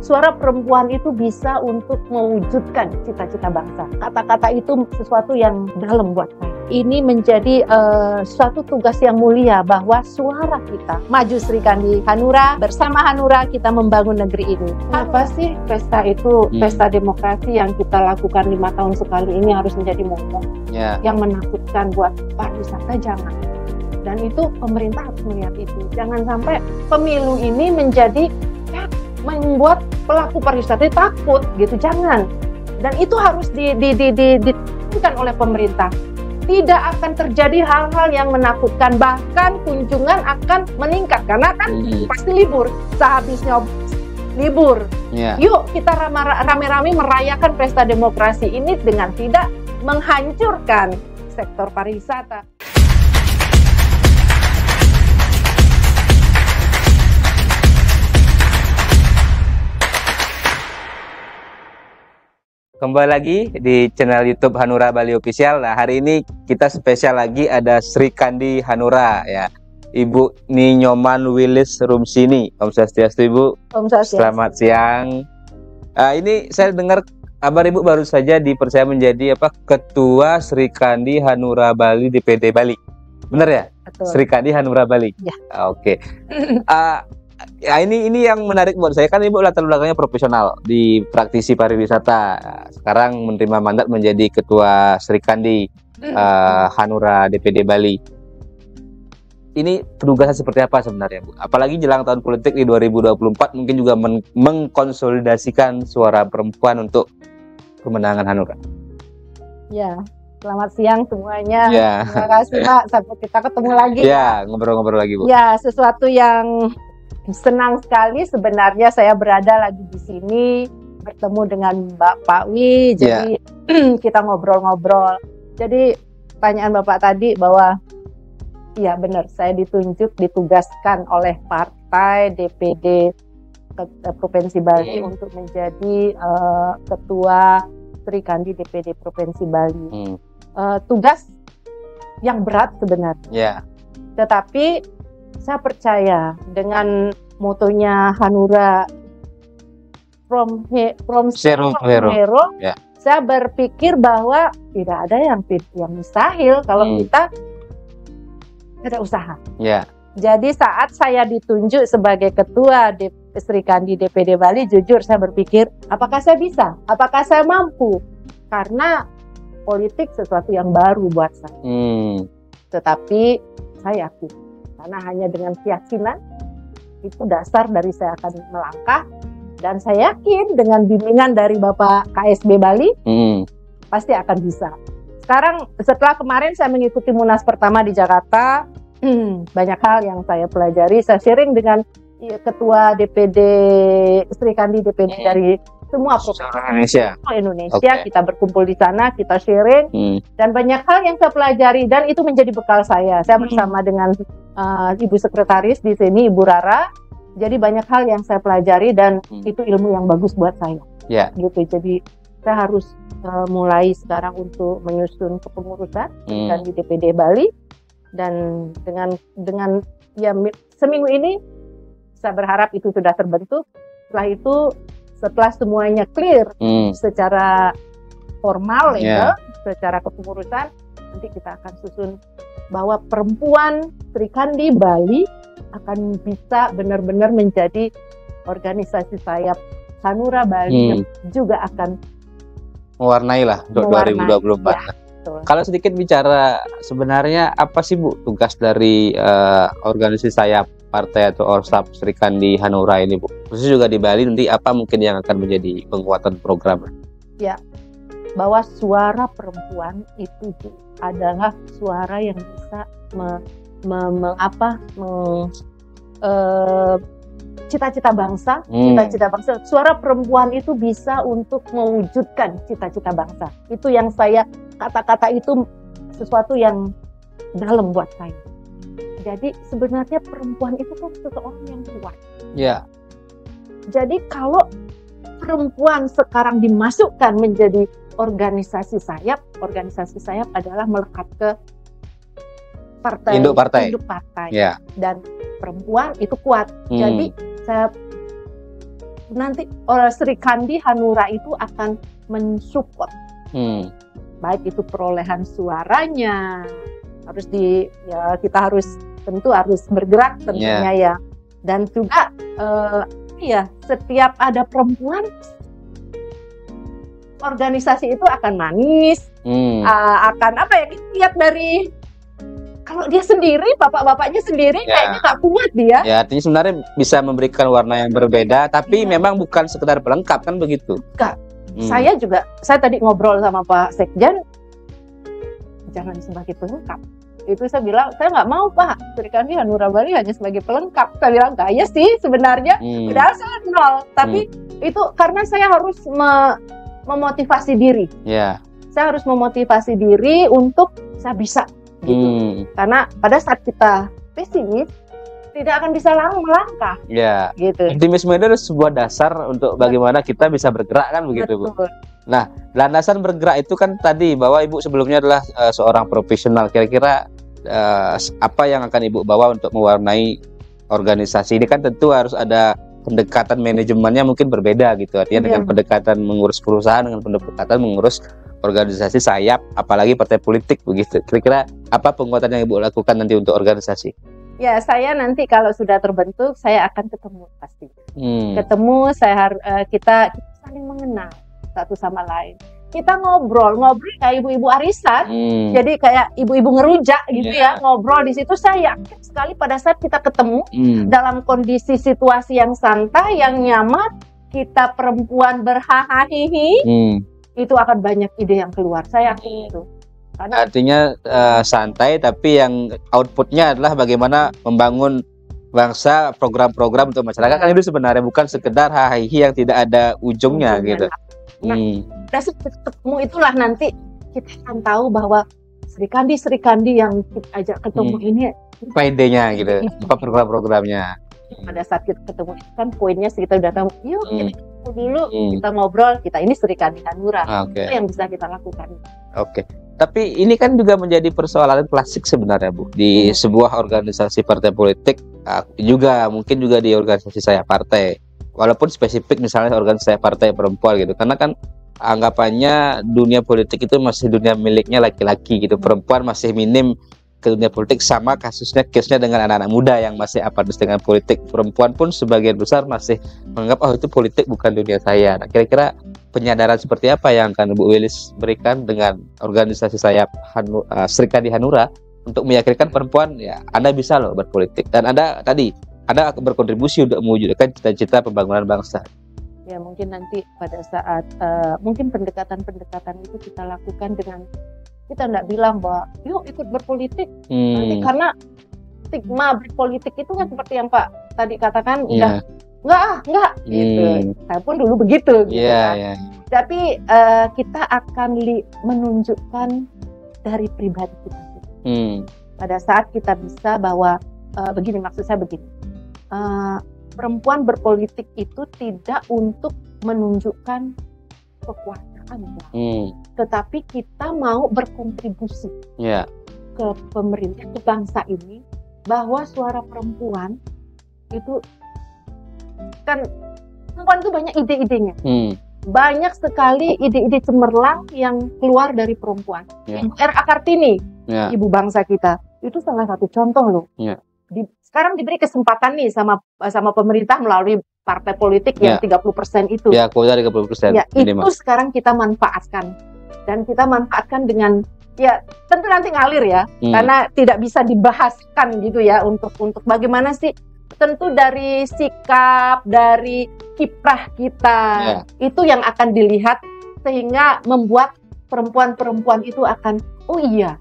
suara perempuan itu bisa untuk mewujudkan cita-cita bangsa. Kata-kata itu sesuatu yang dalam buat saya. Ini menjadi suatu tugas yang mulia bahwa suara kita maju Sri Kandi Hanura, bersama Hanura kita membangun negeri ini. Apa sih pesta itu, pesta demokrasi yang kita lakukan 5 tahun sekali ini harus menjadi momok yang menakutkan buat pariwisata? Jangan. Dan itu pemerintah harus melihat itu. Jangan sampai pemilu ini menjadi membuat pelaku pariwisata takut gitu. Jangan. Dan itu harus ditentukan oleh pemerintah. Tidak akan terjadi hal-hal yang menakutkan, bahkan kunjungan akan meningkat karena kan pasti libur, sehabisnya libur. Yuk kita rame-rame merayakan pesta demokrasi ini dengan tidak menghancurkan sektor pariwisata. Kembali lagi di channel YouTube Hanura Bali Official. Nah, hari ini kita spesial lagi, ada Sri Kandi Hanura ya. Ibu Ninyoman Wilis Rumsini. Om Swastiastu, Ibu. Om Swastiastu. Selamat siang. Ini saya dengar kabar Ibu baru saja dipercaya menjadi Ketua Sri Kandi Hanura Bali DPD Bali. Benar ya? Betul. Sri Kandi Hanura Bali. Ya. Oke. Ya, ini yang menarik buat saya, kan Ibu latar belakangnya profesional di praktisi pariwisata. Sekarang menerima mandat menjadi Ketua Sri Kandi Hanura DPD Bali. Ini penugasan seperti apa sebenarnya, Bu? Apalagi jelang tahun politik di 2024, mungkin juga mengkonsolidasikan suara perempuan untuk kemenangan Hanura. Ya, selamat siang semuanya. Ya. Terima kasih, Pak. Sampai kita ketemu lagi. Ya, ngobrol-ngobrol lagi, Bu. Ya, sesuatu yang senang sekali sebenarnya saya berada lagi di sini bertemu dengan Pak Wi. Jadi kita ngobrol-ngobrol. Jadi pertanyaan Bapak tadi bahwa iya benar, saya ditugaskan oleh partai DPD Provinsi Bali untuk menjadi Ketua Sri Kandi DPD Provinsi Bali. Tugas yang berat sebenarnya. Tetapi saya percaya dengan motonya Hanura from zero to hero. Saya berpikir bahwa tidak ada yang mustahil kalau kita ada usaha. Jadi saat saya ditunjuk sebagai Ketua Sri Kandi DPD Bali, jujur saya berpikir, apakah saya bisa? Apakah saya mampu? Karena politik sesuatu yang baru buat saya. Tetapi saya yakin, karena hanya dengan keyakinan itu dasar dari saya akan melangkah, dan saya yakin dengan bimbingan dari Bapak KSB Bali pasti akan bisa. Sekarang setelah kemarin saya mengikuti Munas pertama di Jakarta, banyak hal yang saya pelajari. Saya sharing dengan Ketua DPD Sri Kandi DPD dari semua provinsi Indonesia. Kita berkumpul di sana, kita sharing, dan banyak hal yang saya pelajari, dan itu menjadi bekal saya. Saya bersama dengan Ibu Sekretaris di sini, Ibu Rara. Jadi banyak hal yang saya pelajari, dan itu ilmu yang bagus buat saya. Gitu. Jadi saya harus mulai sekarang untuk menyusun kepengurusan dan di DPD Bali, dan dengan ya seminggu ini saya berharap itu sudah terbentuk. Setelah itu, setelah semuanya clear secara formal, secara kepengurusan, nanti kita akan susun bahwa perempuan Sri Kandi Bali akan bisa benar-benar menjadi organisasi sayap Hanura Bali yang juga akan mewarnai lah 2024. Kalau sedikit bicara, sebenarnya apa sih, Bu, tugas dari organisasi sayap partai atau Orstap Sri Kandi Hanura ini, Bu? Khusus juga di Bali, nanti apa mungkin yang akan menjadi penguatan program? Ya, bahwa suara perempuan itu adalah suara yang bisa cita-cita bangsa, cita-cita bangsa. Suara perempuan itu bisa untuk mewujudkan cita-cita bangsa. Itu yang kata-kata itu sesuatu yang dalam buat saya. Jadi sebenarnya perempuan itu kan seseorang yang kuat. Jadi kalau perempuan sekarang dimasukkan menjadi organisasi sayap adalah melekat ke induk partai. Dan perempuan itu kuat. Jadi nanti Sri Kandi Hanura itu akan mensupport, baik itu perolehan suaranya, kita harus tentu harus bergerak tentunya ya, dan juga setiap ada perempuan organisasi itu akan manis, akan kita lihat dari kalau dia sendiri, bapak-bapaknya sendiri kayaknya nggak kuat dia. Ya, artinya sebenarnya bisa memberikan warna yang berbeda, tapi memang bukan sekedar pelengkap kan begitu? Enggak. Saya tadi ngobrol sama Pak Sekjen, jangan sebagai pelengkap. Itu saya bilang, saya nggak mau Pak, Sri Kandi Hanura Bali hanya sebagai pelengkap. Saya bilang, enggak ya sih sebenarnya, padahal saya nol. Tapi itu karena saya harus memotivasi diri. Saya harus memotivasi diri untuk saya bisa. Gitu. Karena pada saat kita pesimis tidak akan bisa melangkah. Gitu. Optimisme itu adalah sebuah dasar untuk bagaimana kita bisa bergerak kan begitu. Betul. Bu. Nah, landasan bergerak itu kan tadi bahwa Ibu sebelumnya adalah seorang profesional. Kira-kira apa yang akan Ibu bawa untuk mewarnai organisasi ini? Kan tentu harus ada pendekatan manajemennya mungkin berbeda gitu. Artinya dengan pendekatan mengurus perusahaan, dengan pendekatan mengurus organisasi sayap, apalagi partai politik begitu. Kira-kira apa penguatan yang Ibu lakukan nanti untuk organisasi? Ya, saya nanti kalau sudah terbentuk, saya akan ketemu pasti. Ketemu, kita saling mengenal satu sama lain. Kita ngobrol kayak ibu-ibu arisan. Jadi kayak ibu-ibu ngerujak gitu ya, ngobrol di situ. Saya yakin sekali pada saat kita ketemu dalam kondisi situasi yang santai, yang nyaman, kita perempuan berhahaha, itu akan banyak ide yang keluar. Saya yakin itu. Artinya santai, tapi yang outputnya adalah bagaimana membangun bangsa, program-program untuk masyarakat. Kan itu sebenarnya bukan sekedar hahaha yang tidak ada ujungnya gitu. Dari ketemu itulah nanti kita akan tahu bahwa Sri Kandi yang kita ajak ketemu ini apa idenya gitu, apa program-programnya. Pada saat kita ketemu itu kan poinnya kita udah tahu, yuk kita ketemu dulu, kita ngobrol, kita ini Sri Kandi Hanura, itu yang bisa kita lakukan. Tapi ini kan juga menjadi persoalan klasik sebenarnya Bu, di sebuah organisasi partai politik, mungkin juga di organisasi saya partai, walaupun spesifik misalnya organisasi saya partai perempuan gitu, karena kan anggapannya dunia politik itu masih dunia miliknya laki-laki gitu, perempuan masih minim ke dunia politik, sama case-nya dengan anak-anak muda yang masih apatis dengan politik. Perempuan pun sebagian besar masih menganggap itu politik bukan dunia saya. Nah, kira-kira penyadaran seperti apa yang akan Bu Wilis berikan dengan organisasi sayap Sri Kandi Hanura untuk meyakinkan perempuan ya Anda bisa loh berpolitik, dan Anda berkontribusi untuk mewujudkan cita-cita pembangunan bangsa. Ya, mungkin nanti pada saat mungkin pendekatan-pendekatan itu kita lakukan dengan kita tidak bilang bahwa yuk ikut berpolitik nanti, karena stigma berpolitik itu kan seperti yang Pak tadi katakan, udah enggak gitu. Saya pun dulu begitu gitu kan. Tapi kita akan menunjukkan dari pribadi kita. Pada saat kita bisa bahwa begini, maksud saya begini, perempuan berpolitik itu tidak untuk menunjukkan kekuasaan, tetapi kita mau berkontribusi ke pemerintah, ke bangsa ini, bahwa suara perempuan itu kan, perempuan itu banyak ide-idenya, banyak sekali ide-ide cemerlang yang keluar dari perempuan. R.A. Kartini, ibu bangsa kita, itu salah satu contoh loh. Sekarang diberi kesempatan nih sama pemerintah melalui partai politik yang 30% itu. Ya, kuota 30%. Ya, itu sekarang kita manfaatkan. Dan kita manfaatkan dengan, ya tentu nanti ngalir ya, karena tidak bisa dibahaskan gitu ya, untuk bagaimana sih, tentu dari sikap, dari kiprah kita, itu yang akan dilihat, sehingga membuat perempuan-perempuan itu akan, oh iya,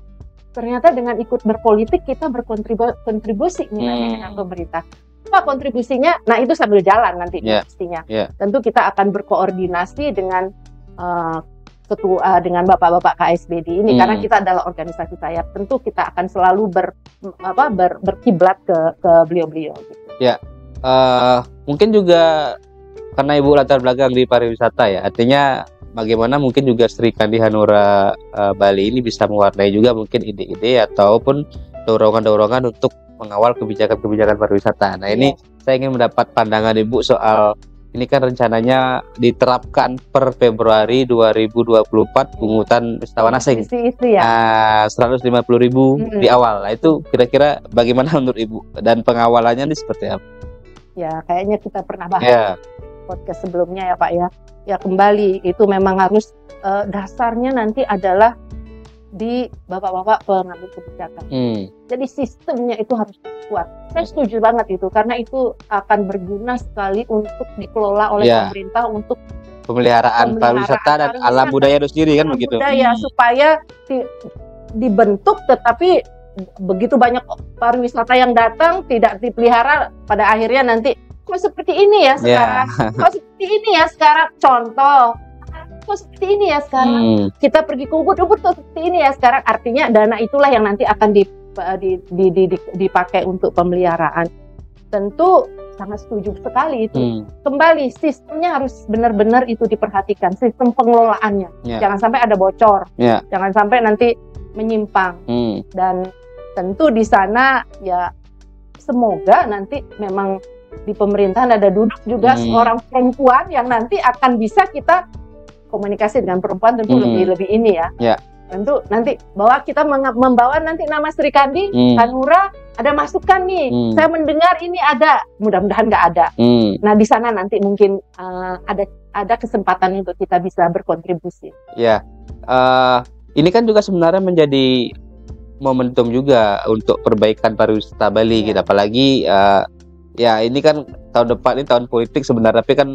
ternyata dengan ikut berpolitik kita berkontribusi dengan pemerintah. Apa kontribusinya? Nah, itu sambil jalan nanti pastinya. Tentu kita akan berkoordinasi dengan dengan bapak-bapak KSBD ini, karena kita adalah organisasi sayap. Tentu kita akan selalu berkiblat ke beliau-beliau. Gitu. Mungkin juga karena Ibu latar belakang di pariwisata ya, artinya bagaimana mungkin juga Sri Kandi Hanura Bali ini bisa mewarnai juga mungkin ide-ide ataupun dorongan-dorongan untuk mengawal kebijakan-kebijakan pariwisata. Nah, ini saya ingin mendapat pandangan Ibu soal ini kan rencananya diterapkan per Februari 2024 pungutan wisatawan asing. Itu ya. 150.000 di awal. Nah, itu kira-kira bagaimana menurut Ibu? Dan pengawalannya ini seperti apa? Ya, kayaknya kita pernah bahas podcast sebelumnya ya Pak ya. Ya kembali, itu memang harus dasarnya nanti adalah di bapak-bapak pengambil kebijakan. Jadi sistemnya itu harus kuat. Saya setuju banget itu, karena itu akan berguna sekali untuk dikelola oleh pemerintah untuk pemeliharaan pariwisata dan alam budaya itu sendiri kan begitu. Budaya supaya dibentuk, tetapi begitu banyak pariwisata yang datang tidak dipelihara, pada akhirnya nanti kok seperti ini ya sekarang, kok seperti ini ya sekarang, contoh, kok seperti ini ya sekarang, kita pergi ke Ubud kok seperti ini ya sekarang, artinya dana itulah yang nanti akan dipakai untuk pemeliharaan. Tentu sangat setuju sekali itu. Kembali, sistemnya harus benar-benar itu diperhatikan, sistem pengelolaannya, jangan sampai ada bocor, jangan sampai nanti menyimpang. Dan tentu di sana ya semoga nanti memang di pemerintahan ada duduk juga seorang perempuan yang nanti akan bisa kita komunikasi dengan perempuan, tentu lebih ini ya. Tentu nanti bahwa kita membawa nanti nama Sri Kandi, Hanura, ada masukan nih. Saya mendengar ini ada, mudah-mudahan nggak ada. Nah di sana nanti mungkin ada kesempatan untuk kita bisa berkontribusi. Ya, ini kan juga sebenarnya menjadi momentum juga untuk perbaikan pariwisata Bali gitu. Apalagi ya ini kan tahun depan, ini tahun politik sebenarnya, tapi kan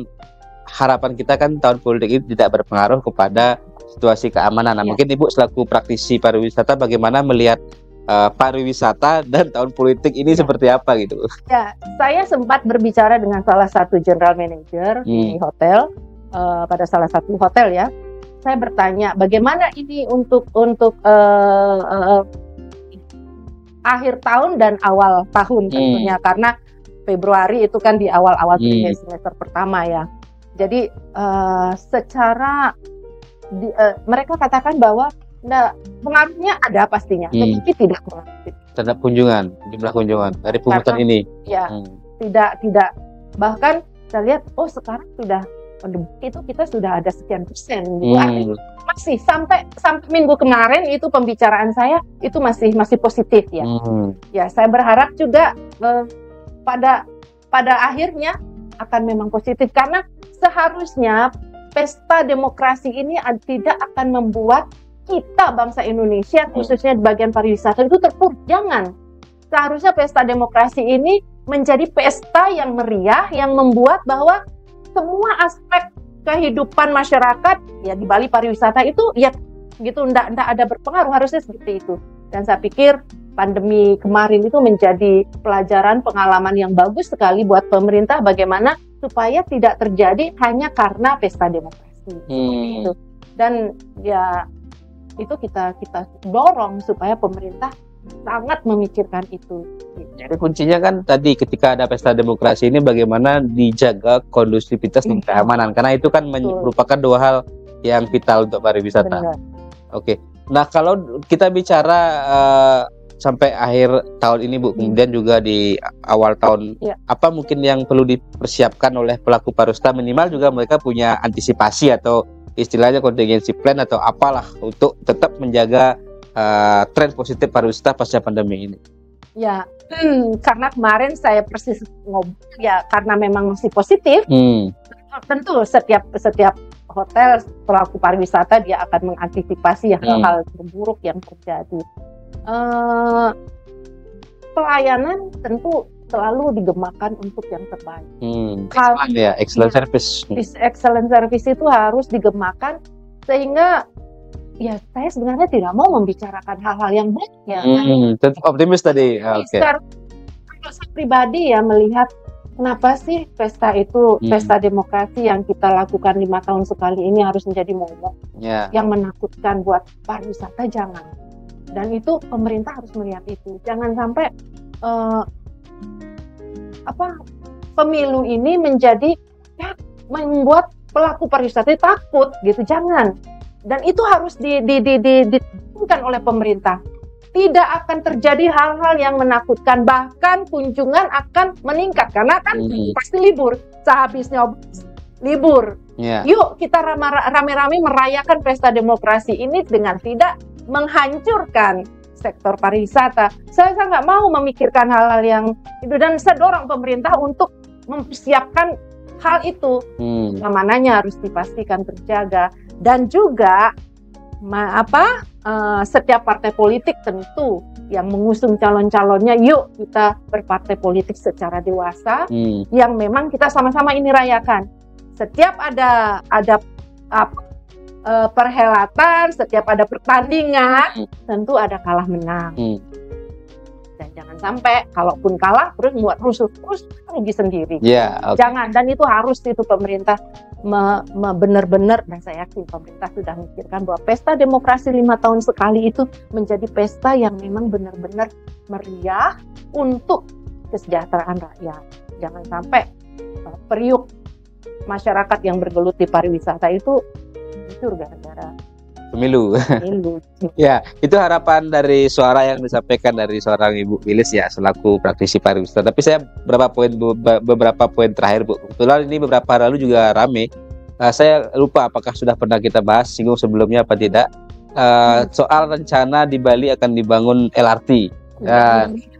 harapan kita kan tahun politik ini tidak berpengaruh kepada situasi keamanan. Nah, mungkin Ibu selaku praktisi pariwisata bagaimana melihat pariwisata dan tahun politik ini seperti apa gitu? Ya, saya sempat berbicara dengan salah satu general manager di hotel, pada salah satu hotel ya. Saya bertanya bagaimana ini untuk akhir tahun dan awal tahun tentunya, karena Februari itu kan di awal-awal semester pertama ya. Jadi secara mereka katakan bahwa pengaruhnya ada pastinya, tetapi tidak terhadap kunjungan, jumlah kunjungan dari pungutan ini. Ya, tidak. Bahkan saya lihat, sekarang sudah itu kita sudah ada sekian persen. Masih sampai minggu kemarin itu pembicaraan saya itu masih positif ya. Ya, saya berharap juga pada akhirnya akan memang positif, karena seharusnya pesta demokrasi ini tidak akan membuat kita bangsa Indonesia khususnya di bagian pariwisata itu terpuruk. Jangan. Seharusnya pesta demokrasi ini menjadi pesta yang meriah, yang membuat bahwa semua aspek kehidupan masyarakat ya di Bali pariwisata itu ya gitu, ndak ada berpengaruh, harusnya seperti itu. Dan saya pikir pandemi kemarin itu menjadi pelajaran, pengalaman yang bagus sekali buat pemerintah bagaimana supaya tidak terjadi hanya karena pesta demokrasi itu. Dan ya itu kita dorong supaya pemerintah sangat memikirkan itu. Jadi kuncinya kan tadi ketika ada pesta demokrasi ini bagaimana dijaga kondusivitas dan keamanan, karena itu kan merupakan dua hal yang vital untuk pariwisata. Oke. Nah, kalau kita bicara sampai akhir tahun ini Bu, kemudian juga di awal tahun, apa mungkin yang perlu dipersiapkan oleh pelaku pariwisata, minimal juga mereka punya antisipasi atau istilahnya contingency plan atau apalah untuk tetap menjaga tren positif pariwisata pasca pandemi ini? Ya, karena kemarin saya persis ngobrol ya, karena memang masih positif. Tentu setiap hotel pelaku pariwisata dia akan mengantisipasi hal-hal buruk yang terjadi. Pelayanan tentu selalu digemakan untuk yang terbaik. Excellent service. Excellent service itu harus digemakan, sehingga ya saya sebenarnya tidak mau membicarakan hal-hal yang buruk ya. Optimis tadi. Kalau saya pribadi ya melihat kenapa sih pesta itu, pesta demokrasi yang kita lakukan 5 tahun sekali ini harus menjadi momok yang menakutkan buat pariwisata, jangan. Dan itu pemerintah harus melihat itu. Jangan sampai pemilu ini menjadi membuat pelaku pariwisata takut gitu, jangan. Dan itu harus ditentukan oleh pemerintah. Tidak akan terjadi hal-hal yang menakutkan, bahkan kunjungan akan meningkat karena kan pasti libur. Sehabisnya libur. Ya. Yuk kita rame-rame merayakan pesta demokrasi ini dengan tidak menghancurkan sektor pariwisata. Saya nggak mau memikirkan hal-hal yang itu, dan saya dorong pemerintah untuk mempersiapkan hal itu. Keamanannya harus dipastikan terjaga, dan juga setiap partai politik tentu yang mengusung calon-calonnya, yuk kita berpartai politik secara dewasa, yang memang kita sama-sama ini rayakan. Setiap ada perhelatan, setiap ada pertandingan, tentu ada kalah menang. Dan jangan sampai kalaupun kalah terus buat rusuh, terus rugi sendiri. Jangan, dan itu harus itu pemerintah benar-benar, dan saya yakin pemerintah sudah memikirkan bahwa pesta demokrasi 5 tahun sekali itu menjadi pesta yang memang benar-benar meriah untuk kesejahteraan rakyat. Jangan sampai periuk masyarakat yang bergelut di pariwisata itu hancur gara-gara pemilu. Ya, itu harapan dari suara yang disampaikan dari seorang Ibu Wilis ya, selaku praktisi pariwisata. Tapi saya beberapa poin terakhir, Bu. Kebetulan ini beberapa hari lalu juga rame. Saya lupa apakah sudah pernah kita bahas singgung sebelumnya apa tidak. Soal rencana di Bali akan dibangun LRT.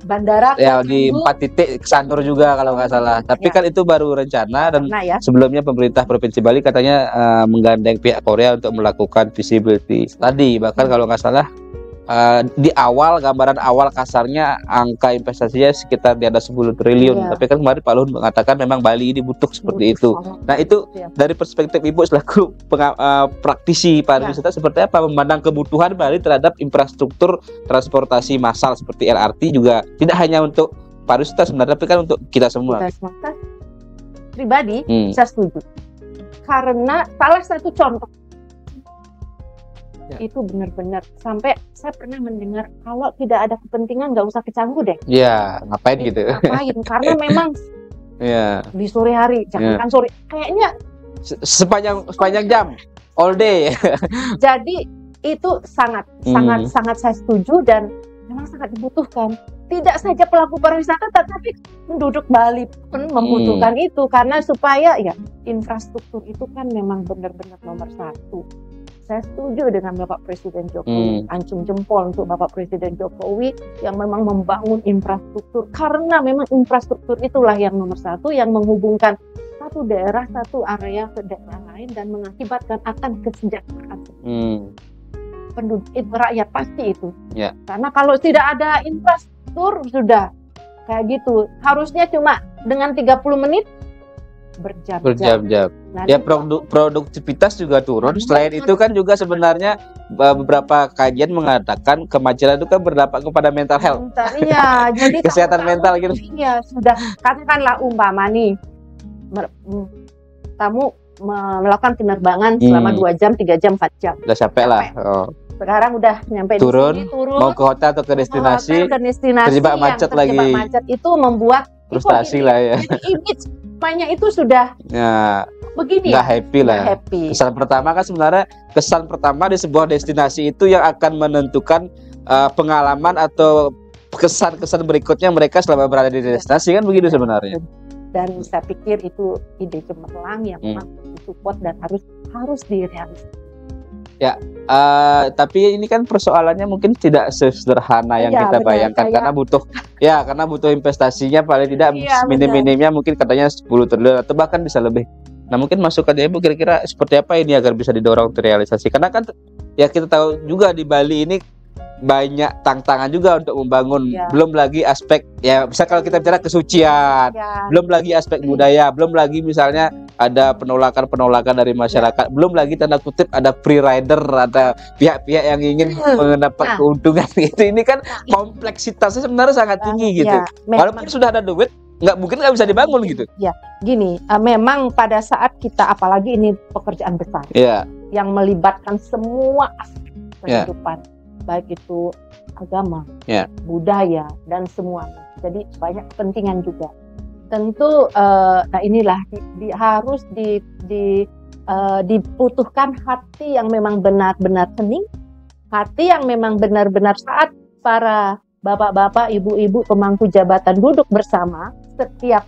Bandara ya di 4 titik Sanur juga kalau nggak salah. Tapi kan itu baru rencana, dan sebelumnya pemerintah Provinsi Bali katanya menggandeng pihak Korea untuk melakukan feasibility study. Bahkan kalau nggak salah di awal, gambaran awal kasarnya angka investasinya sekitar di atas 10 triliun. Tapi kan kemarin Pak Luhut mengatakan memang Bali ini butuh seperti itu. Nah itu dari perspektif Ibu selaku praktisi pariwisata, seperti apa memandang kebutuhan Bali terhadap infrastruktur transportasi massal seperti LRT, juga tidak hanya untuk pariwisata sebenarnya, tapi kan untuk kita semua. Pribadi saya setuju, karena salah satu contoh itu benar-benar sampai saya pernah mendengar kalau tidak ada kepentingan nggak usah kecanggu deh. Iya, ngapain gitu? Ngapain? Karena memang di sore hari, jangan sore, kayaknya sepanjang jam, all day. Jadi itu sangat saya setuju, dan memang sangat dibutuhkan. Tidak saja pelaku pariwisata, tetapi penduduk Bali pun membutuhkan itu, karena supaya ya infrastruktur itu kan memang benar-benar nomor 1. Saya setuju dengan Bapak Presiden Jokowi, ancung jempol untuk Bapak Presiden Jokowi yang memang membangun infrastruktur, karena memang infrastruktur itulah yang nomor 1 yang menghubungkan satu daerah, satu area ke daerah lain, dan mengakibatkan akan kesejahteraan penduduk rakyat pasti itu. Karena kalau tidak ada infrastruktur sudah kayak gitu, harusnya cuma dengan 30 menit berjam-jam. Nah, ya produktivitas juga turun. Selain itu kan juga sebenarnya beberapa kajian mengatakan kemacetan itu kan berdampak kepada mental health. Iya, jadi kesehatan mental gitu. Iya, sudah katakanlah umpama nih kamu melakukan penerbangan selama 2 jam, 3 jam, 4 jam. Udah capek lah. Sekarang udah nyampe turun, di sini, turun mau ke hotel atau ke destinasi, terjebak macet lagi. Macet itu membuat frustasi lah ya. Image banyak itu sudah begini, nggak happy lah. Kesan pertama kan sebenarnya di sebuah destinasi itu yang akan menentukan pengalaman atau kesan-kesan berikutnya mereka selama berada di destinasi, kan begitu sebenarnya. Dan saya pikir itu ide cemerlang yang memang disupport dan harus direalisasikan. Ya, tapi ini kan persoalannya mungkin tidak sesederhana yang kita bayangkan, karena butuh investasinya paling tidak minim-minimnya mungkin katanya 10 triliun atau bahkan bisa lebih. Nah, mungkin masukannya Ibu kira-kira seperti apa ini agar bisa didorong terrealisasi? Karena kan ya kita tahu juga di Bali ini banyak tantangan juga untuk membangun, belum lagi aspek ya bisa kalau kita bicara kesucian, belum lagi aspek budaya, belum lagi misalnya ada penolakan dari masyarakat, belum lagi tanda kutip ada free rider, ada pihak-pihak yang ingin mendapat keuntungan gitu. Ini kan kompleksitasnya sebenarnya sangat tinggi gitu. Walaupun sudah ada duit, mungkin nggak bisa dibangun gitu. Ya, gini, memang pada saat kita, apalagi ini pekerjaan besar, yang melibatkan semua aspek kehidupan. Baik itu agama, budaya, dan semua. Jadi banyak kepentingan juga. Tentu, nah inilah harus dibutuhkan hati yang memang benar-benar hening, hati yang memang benar-benar saat para bapak-bapak, ibu-ibu, pemangku jabatan duduk bersama, setiap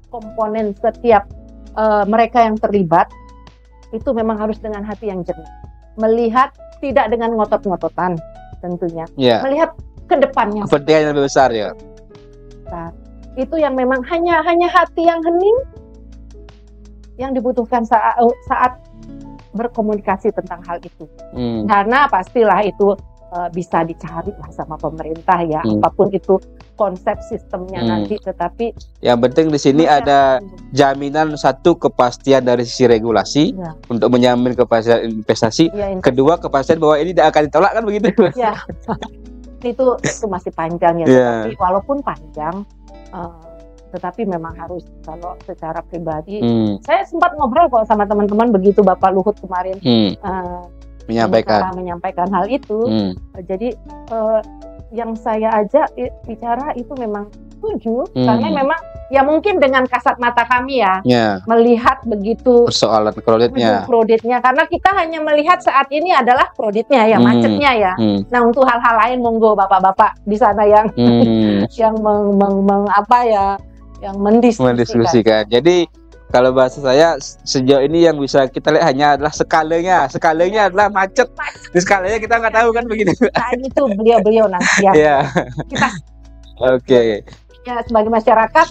komponen, setiap mereka yang terlibat itu memang harus dengan hati yang jernih, melihat tidak dengan ngotot-ngototan tentunya, melihat ke depannya. Kepentingan yang lebih besar ya. Nah, itu yang memang hanya hati yang hening yang dibutuhkan saat berkomunikasi tentang hal itu. Karena pastilah itu bisa dicari lah sama pemerintah ya, apapun itu konsep sistemnya nanti, tetapi yang penting di sini ada jaminan, satu, kepastian dari sisi regulasi untuk menjamin kepastian investasi, kedua kepastian bahwa ini tidak akan ditolak, kan begitu ya. itu masih panjang ya, tetapi walaupun panjang tetapi memang harus, kalau secara pribadi saya sempat ngobrol kok sama teman-teman begitu Bapak Luhut kemarin menyampaikan hal itu. Jadi yang saya ajak bicara itu memang setuju, karena memang ya mungkin dengan kasat mata kami ya, melihat begitu persoalan kreditnya, karena kita hanya melihat saat ini adalah kreditnya ya, macetnya ya. Nah, untuk hal-hal lain monggo bapak-bapak di sana yang yang yang mendiskusikan. Jadi kalau bahasa saya sejauh ini yang bisa kita lihat hanya adalah skalanya adalah macet. Di skalanya kita nggak tahu kan begitu. Nah, itu beliau nanti ya. Kita ya sebagai masyarakat.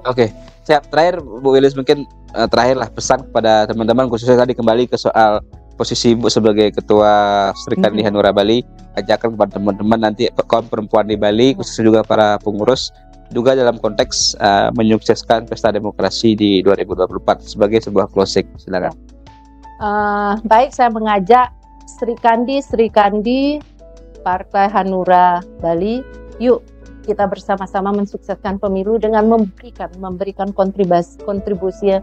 Oke. Siap. Terakhir Bu Wilis, mungkin terakhirlah pesan kepada teman-teman, khususnya tadi kembali ke soal posisi Ibu sebagai Ketua Serikandi Hanura Bali, ajakan kepada teman-teman nanti kaum perempuan di Bali, khususnya juga para pengurus, juga dalam konteks menyukseskan pesta demokrasi di 2024 sebagai sebuah closing. Silakan. Baik, saya mengajak Serikandi Partai Hanura Bali, yuk kita bersama-sama mensukseskan pemilu dengan memberikan kontribusi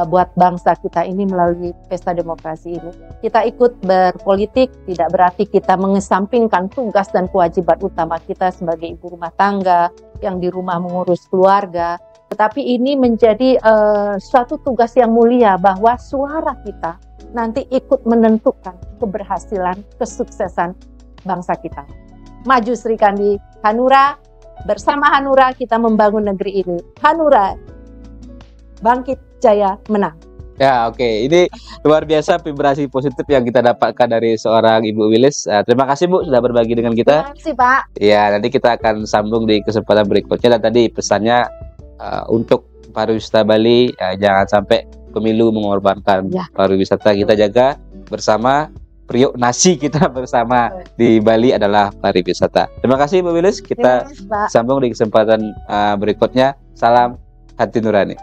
buat bangsa kita ini melalui pesta demokrasi ini. Kita ikut berpolitik tidak berarti kita mengesampingkan tugas dan kewajiban utama kita sebagai ibu rumah tangga yang di rumah mengurus keluarga. Tetapi ini menjadi suatu tugas yang mulia, bahwa suara kita nanti ikut menentukan keberhasilan, kesuksesan bangsa kita. Maju Serikandi Hanura, bersama Hanura kita membangun negeri ini. Hanura bangkit jaya menang. Ya, oke. Ini luar biasa vibrasi positif yang kita dapatkan dari seorang Ibu Wilis. Terima kasih Bu sudah berbagi dengan kita. Terima kasih Pak. Ya, nanti kita akan sambung di kesempatan berikutnya. Dan tadi pesannya untuk pariwisata Bali, jangan sampai pemilu mengorbankan pariwisata. Kita jaga bersama. Priok nasi kita bersama di Bali adalah pariwisata. Terima kasih Bu Wilis. Kita sambung di kesempatan berikutnya. Salam hati nurani.